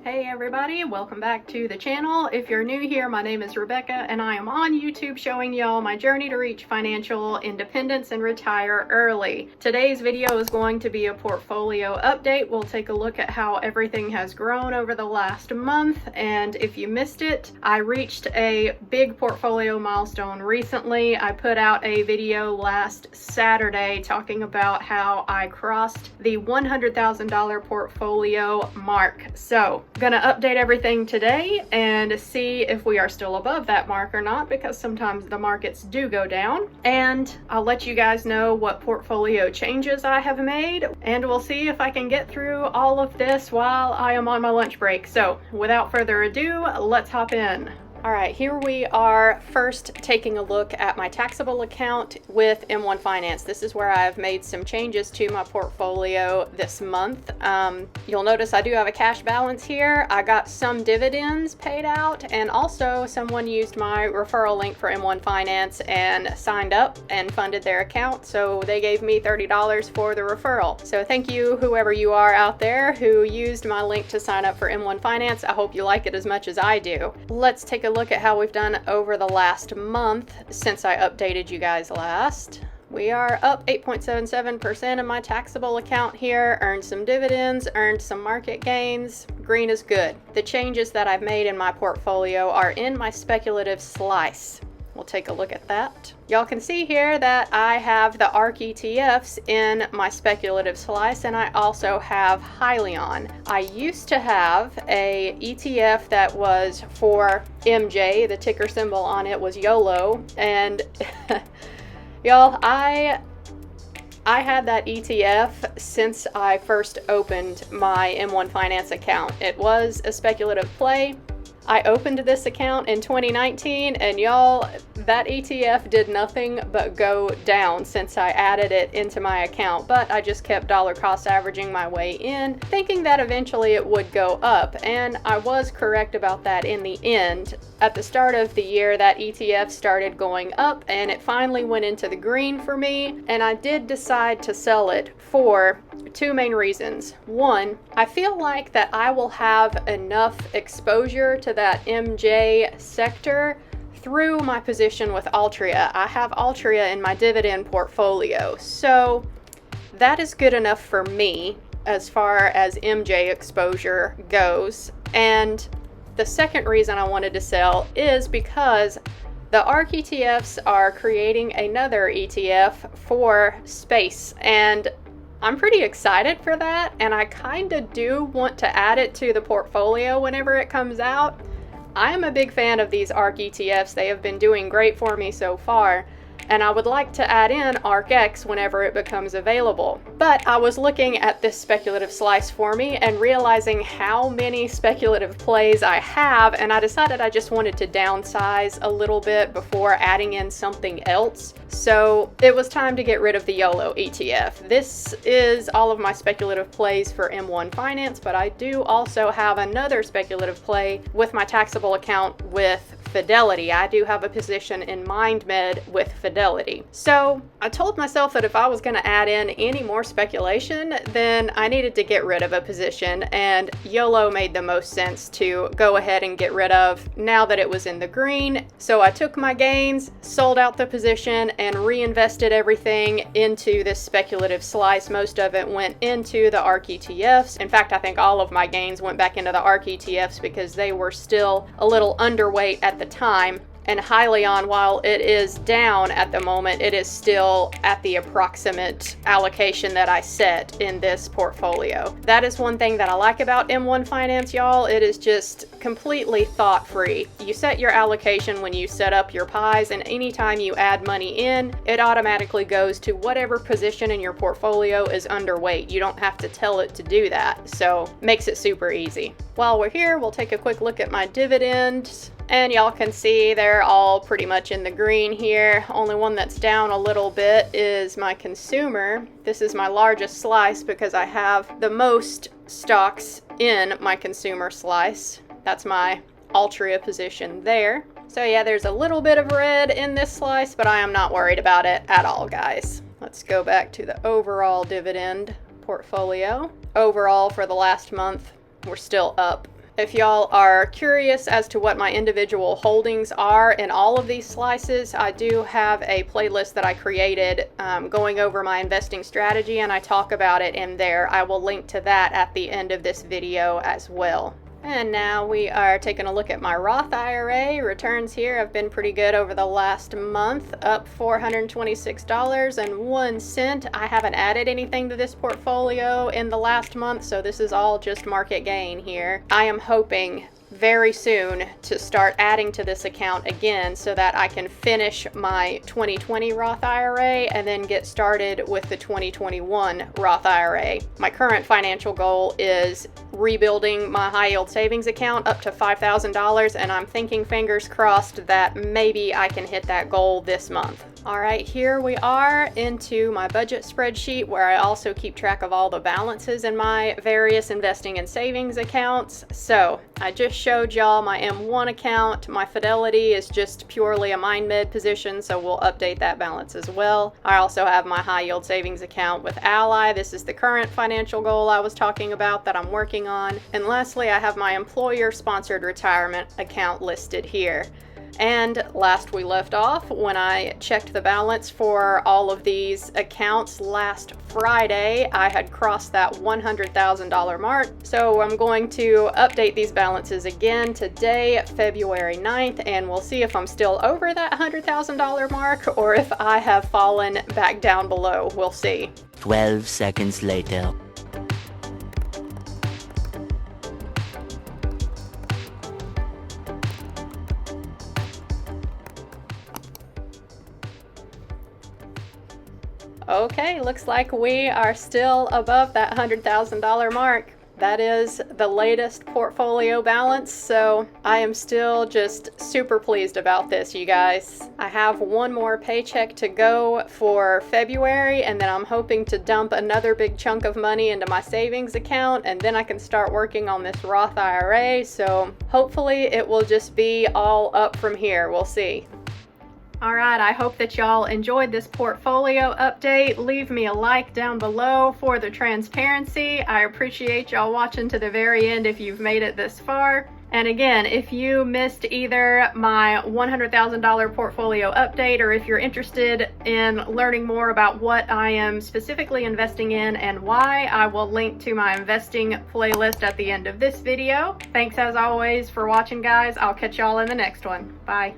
Hey everybody, welcome back to the channel. If you're new here, my name is Rebecca and I am on YouTube showing y'all my journey to reach financial independence and retire early. Today's video is going to be a portfolio update. We'll take a look at how everything has grown over the last month, and if you missed it, I reached a big portfolio milestone recently. I put out a video last Saturday talking about how I crossed the $100,000 portfolio mark. So I'm gonna update everything today and see if we are still above that mark or not, because sometimes the markets do go down. And I'll let you guys know what portfolio changes I have made, and we'll see if I can get through all of this while I am on my lunch break. So without further ado, let's hop in. All right, here we are first taking a look at my taxable account with M1 Finance. This is where I've made some changes to my portfolio this month. You'll notice I do have a cash balance here. I got some dividends paid out, and also someone used my referral link for M1 Finance and signed up and funded their account. So they gave me $30 for the referral. So thank you, whoever you are out there who used my link to sign up for M1 Finance. I hope you like it as much as I do. Let's take a look at how we've done over the last month since I updated you guys last. We are up 8.77% in my taxable account here, earned some dividends, earned some market gains. Green is good. The changes that I've made in my portfolio are in my speculative slice. We'll take a look at that. Y'all can see here that I have the ARK ETFs in my speculative slice, and I also have Hyliion. I used to have a ETF that was for MJ. The ticker symbol on it was YOLO, and y'all, I had that ETF since I first opened my M1 Finance account. It was a speculative play. I opened this account in 2019, and y'all, that ETF did nothing but go down since I added it into my account, but I just kept dollar cost averaging my way in, thinking that eventually it would go up, and I was correct about that in the end. At the start of the year, that ETF started going up, and it finally went into the green for me, and I did decide to sell it for two main reasons. One, I feel like that I will have enough exposure to that MJ sector through my position with Altria. I have Altria in my dividend portfolio, so that is good enough for me as far as MJ exposure goes. And the second reason I wanted to sell is because the ARK ETFs are creating another ETF for space, and I'm pretty excited for that, and I kind of do want to add it to the portfolio whenever it comes out. I'm a big fan of these ARK ETFs. They have been doing great for me so far, and I would like to add in ARKX whenever it becomes available. But I was looking at this speculative slice for me and realizing how many speculative plays I have, and I decided I just wanted to downsize a little bit before adding in something else. So it was time to get rid of the YOLO ETF. This is all of my speculative plays for M1 Finance, but I do also have another speculative play with my taxable account with Fidelity. I do have a position in MindMed with Fidelity. So I told myself that if I was going to add in any more speculation, then I needed to get rid of a position, and YOLO made the most sense to go ahead and get rid of now that it was in the green. So I took my gains, sold out the position, and reinvested everything into this speculative slice. Most of it went into the ARK ETFs. In fact, I think all of my gains went back into the ARK ETFs because they were still a little underweight at the time. And Hyliion, while it is down at the moment, it is still at the approximate allocation that I set in this portfolio. That is one thing that I like about M1 Finance, y'all. It is just completely thought-free. You set your allocation when you set up your pies, and anytime you add money in, it automatically goes to whatever position in your portfolio is underweight. You don't have to tell it to do that, so makes it super easy. While we're here, we'll take a quick look at my dividends. And y'all can see they're all pretty much in the green here. Only one that's down a little bit is my consumer. This is my largest slice because I have the most stocks in my consumer slice. That's my Altria position there. So yeah, there's a little bit of red in this slice, but I am not worried about it at all, guys. Let's go back to the overall dividend portfolio. Overall, for the last month, we're still up If y'all are curious as to what my individual holdings are in all of these slices, I do have a playlist that I created going over my investing strategy, and I talk about it in there. I will link to that at the end of this video as well. And now we are taking a look at my Roth IRA. Returns here have been pretty good over the last month, up $426.01. I haven't added anything to this portfolio in the last month, so this is all just market gain here. I am hoping very soon to start adding to this account again so that I can finish my 2020 Roth IRA and then get started with the 2021 Roth IRA. My current financial goal is rebuilding my high yield savings account up to $5,000, and I'm thinking, fingers crossed, that maybe I can hit that goal this month. All right, here we are into my budget spreadsheet where I also keep track of all the balances in my various investing and savings accounts. So I just showed y'all my M1 account. My Fidelity is just purely a MindMed position, so we'll update that balance as well. I also have my high yield savings account with Ally. This is the current financial goal I was talking about that I'm working on. And lastly, I have my employer sponsored retirement account listed here. And last we left off, when I checked the balance for all of these accounts last Friday, I had crossed that $100,000 mark. So I'm going to update these balances again today, February 9th, and we'll see if I'm still over that $100,000 mark or if I have fallen back down below. We'll see. 12 seconds later. Okay, looks like we are still above that $100,000 mark. That is the latest portfolio balance, so I am still just super pleased about this, you guys. I have one more paycheck to go for February, and then I'm hoping to dump another big chunk of money into my savings account, and then I can start working on this Roth IRA, so hopefully it will just be all up from here. We'll see. All right, I hope that y'all enjoyed this portfolio update. Leave me a like down below for the transparency. I appreciate y'all watching to the very end if you've made it this far. And again, if you missed either my $100,000 portfolio update, or if you're interested in learning more about what I am specifically investing in and why, I will link to my investing playlist at the end of this video. Thanks as always for watching, guys. I'll catch y'all in the next one. Bye.